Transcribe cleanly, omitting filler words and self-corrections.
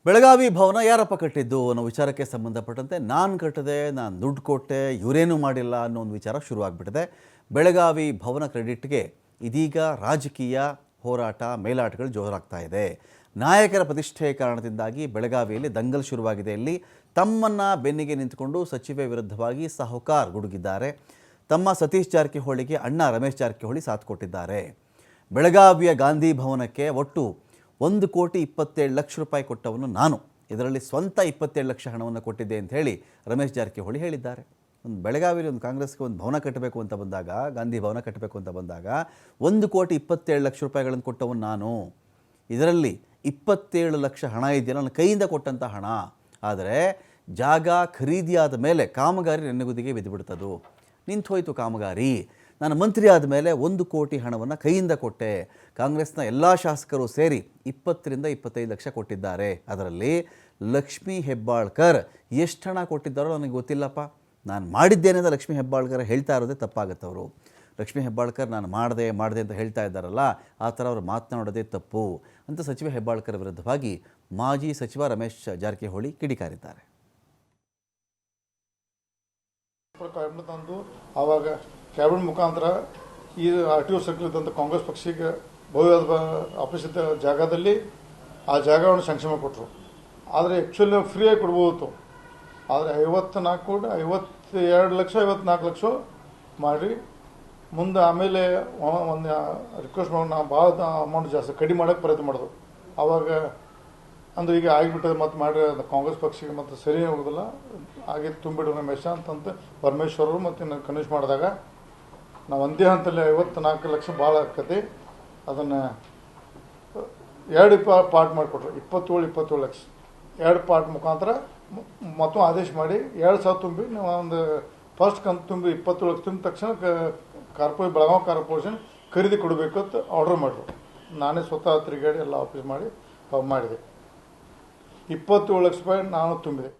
ಬೆಳಗಾವಿ ಭವನ ಯಾರಪ್ಪ ಕಟ್ಟಿದ್ದು ಅನ್ನೋ ವಿಚಾರಕ್ಕೆ ಸಂಬಂಧಪಟ್ಟಂತೆ ನಾನು ಕಟ್ಟಿದೆ, ನಾನು ದುಡ್ಡು ಕೊಟ್ಟೆ, ಇವರೇನೂ ಮಾಡಿಲ್ಲ ಅನ್ನೋ ಒಂದು ವಿಚಾರ ಶುರುವಾಗ್ಬಿಟ್ಟಿದೆ. ಬೆಳಗಾವಿ ಭವನ ಕ್ರೆಡಿಟ್ಗೆ ಇದೀಗ ರಾಜಕೀಯ ಹೋರಾಟ ಮೇಲಾಟಗಳು ಜೋರಾಗ್ತಾ ಇದೆ. ನಾಯಕರ ಪ್ರತಿಷ್ಠೆಯ ಕಾರಣದಿಂದಾಗಿ ಬೆಳಗಾವಿಯಲ್ಲಿ ದಂಗಲ್ ಶುರುವಾಗಿದೆ. ಇಲ್ಲಿ ತಮ್ಮನ್ನು ಬೆನ್ನಿಗೆ ನಿಂತುಕೊಂಡು ಸಚಿವೆ ವಿರುದ್ಧವಾಗಿ ಸಾಹುಕಾರ್ ಗುಡುಗಿದ್ದಾರೆ. ತಮ್ಮ ಸತೀಶ್ ಜಾರಕಿಹೊಳಿಗೆ ಅಣ್ಣ ರಮೇಶ್ ಜಾರಕಿಹೊಳಿ ಸಾಥ್ ಕೊಟ್ಟಿದ್ದಾರೆ. ಬೆಳಗಾವಿಯ ಗಾಂಧಿ ಭವನಕ್ಕೆ ಒಟ್ಟು 1,27,00,000 ರೂಪಾಯಿ ಕೊಟ್ಟವನು ನಾನು, ಇದರಲ್ಲಿ ಸ್ವಂತ 27 ಲಕ್ಷ ಹಣವನ್ನು ಕೊಟ್ಟಿದ್ದೆ ಅಂತ ಹೇಳಿ ರಮೇಶ್ ಜಾರಕಿಹೊಳಿ ಹೇಳಿದ್ದಾರೆ. ಒಂದು ಬೆಳಗಾವಿಯಲ್ಲಿ ಒಂದು ಕಾಂಗ್ರೆಸ್ಗೆ ಒಂದು ಭವನ ಕಟ್ಟಬೇಕು ಅಂತ ಬಂದಾಗ, ಗಾಂಧಿ ಭವನ ಕಟ್ಟಬೇಕು ಅಂತ ಬಂದಾಗ 1,27,00,000 ರೂಪಾಯಿಗಳನ್ನು ಕೊಟ್ಟವನು ನಾನು. ಇದರಲ್ಲಿ 27 ಲಕ್ಷ ಹಣ ಇದೆಯಲ್ಲ ನನ್ನ ಕೈಯಿಂದ ಕೊಟ್ಟಂಥ ಹಣ. ಆದರೆ ಜಾಗ ಖರೀದಿಯಾದ ಮೇಲೆ ಕಾಮಗಾರಿ ನೆನೆಗುದಿಗೆ ಬಿದ್ದುಬಿಡ್ತದು, ನಿಂತು ಹೋಯಿತು ಕಾಮಗಾರಿ. ನಾನು ಮಂತ್ರಿ ಆದ ಮೇಲೆ 1 ಕೋಟಿ ಹಣವನ್ನು ಕೈಯಿಂದ ಕೊಟ್ಟೆ. ಕಾಂಗ್ರೆಸ್ನ ಎಲ್ಲ ಶಾಸಕರು ಸೇರಿ 20 ರಿಂದ 25 ಲಕ್ಷ ಕೊಟ್ಟಿದ್ದಾರೆ. ಅದರಲ್ಲಿ ಲಕ್ಷ್ಮೀ ಹೆಬ್ಬಾಳ್ಕರ್ ಎಷ್ಟು ಹಣ ಕೊಟ್ಟಿದ್ದಾರೋ ನನಗೆ ಗೊತ್ತಿಲ್ಲಪ್ಪ. ನಾನು ಮಾಡಿದ್ದೇನೆ ಅಂತ ಲಕ್ಷ್ಮೀ ಹೆಬ್ಬಾಳ್ಕರ್ ಹೇಳ್ತಾ ಇರೋದೇ ತಪ್ಪಾಗತ್ತವರು. ಲಕ್ಷ್ಮೀ ಹೆಬ್ಬಾಳ್ಕರ್ ನಾನು ಮಾಡಿದೆ ಅಂತ ಹೇಳ್ತಾ ಇದ್ದಾರಲ್ಲ, ಆ ಥರ ಅವರು ಮಾತನಾಡೋದೇ ತಪ್ಪು ಅಂತ ಸಚಿವ ಹೆಬ್ಬಾಳ್ಕರ್ ವಿರುದ್ಧವಾಗಿ ಮಾಜಿ ಸಚಿವ ರಮೇಶ್ ಜಾರಕಿಹೊಳಿ ಕಿಡಿಕಾರಿದ್ದಾರೆ. ಆವಾಗ ಕ್ಯಾಬಿನೆಟ್ ಮುಖಾಂತರ ಈ RTO ಸರ್ಕಲ್ ಇದ್ದಂಥ ಕಾಂಗ್ರೆಸ್ ಪಕ್ಷಕ್ಕೆ ಭವ್ಯವಾದ ಆಫೀಸ್ ಇದ್ದ ಜಾಗದಲ್ಲಿ ಆ ಜಾಗವನ್ನು ಸಂಕ್ಷೇಮ ಕೊಟ್ಟರು. ಆದರೆ ಆ್ಯಕ್ಚುಲಿ ಫ್ರೀಯಾಗಿ ಕೊಡ್ಬೋದಿತ್ತು. ಆದರೆ 52 ಲಕ್ಷ 54 ಲಕ್ಷ ಮಾಡಿ ಮುಂದೆ ಆಮೇಲೆ ಒಂದು ರಿಕ್ವೆಸ್ಟ್ ಮಾಡಿ ನಾವು ಭಾಳ ಅಮೌಂಟ್ ಜಾಸ್ತಿ ಕಡಿಮೆ ಮಾಡೋಕ್ಕೆ ಪ್ರಯತ್ನ ಮಾಡೋದು. ಆವಾಗ ಅಂದ್ರೆ ಈಗ ಆಗಿಬಿಟ್ಟದೆ ಮತ್ತು ಮಾಡಿ ಕಾಂಗ್ರೆಸ್ ಪಕ್ಷಕ್ಕೆ ಮತ್ತು ಸರಿ ಹೋಗೋದಿಲ್ಲ, ಹಾಗೆ ತುಂಬಿಡು ರಮೇಶ ಅಂತಂತ ಪರಮೇಶ್ವರರು ಮತ್ತು ನಾನು ಕನ್ವಿನ್ಸ್ ಮಾಡಿದಾಗ ನಾವು ಒಂದೇ ಹಂತಲ್ಲಿ 54 ಲಕ್ಷ ಭಾಳ ಆಕತಿ. ಅದನ್ನು 2 ಪಾರ್ಟ್ ಮಾಡಿಕೊಟ್ರು. 27 ಲಕ್ಷ 2 ಪಾರ್ಟ್ ಮುಖಾಂತರ ಮತ್ತು ಆದೇಶ ಮಾಡಿ 2,000 ತುಂಬಿ ನಾವು ಒಂದು ಫಸ್ಟ್ ಕಂತು ತುಂಬಿ 27 ಲಕ್ಷ ತುಂಬಿದ ತಕ್ಷಣ ಬೆಳಗಾವಿ ಕಾರ್ಪೊರೇಷನ್ ಖರೀದಿ ಕೊಡಬೇಕು ಅಂತ ಆರ್ಡರ್ ಮಾಡಿದ್ರು. ನಾನೇ ಸ್ವತಃ ತಿರುಗಾಡಿ ಎಲ್ಲ ಆಫೀಸ್ ಮಾಡಿ ಮಾಡಿದೆ. 27 ಲಕ್ಷ ರೂಪಾಯಿ ನಾನು ತುಂಬಿದೆ.